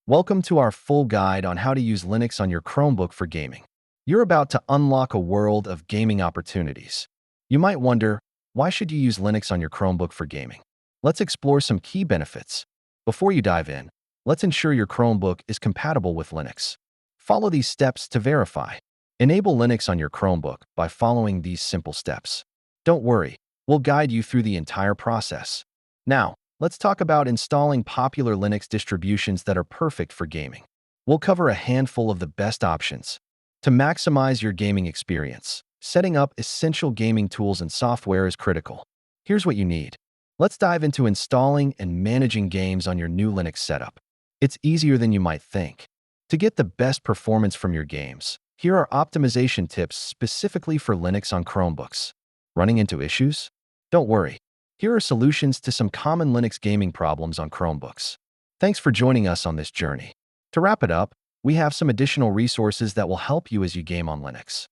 Welcome to our full guide on how to use Linux on your Chromebook for gaming. You're about to unlock a world of gaming opportunities. You might wonder, why should you use Linux on your Chromebook for gaming? Let's explore some key benefits. Before you dive in, let's ensure your Chromebook is compatible with Linux. Follow these steps to verify. Enable Linux on your Chromebook by following these simple steps. Don't worry, we'll guide you through the entire process. Now, let's talk about installing popular Linux distributions that are perfect for gaming. We'll cover a handful of the best options. To maximize your gaming experience, setting up essential gaming tools and software is critical. Here's what you need. Let's dive into installing and managing games on your new Linux setup. It's easier than you might think. To get the best performance from your games, here are optimization tips specifically for Linux on Chromebooks. Running into issues? Don't worry. Here are solutions to some common Linux gaming problems on Chromebooks. Thanks for joining us on this journey. To wrap it up, we have some additional resources that will help you as you game on Linux.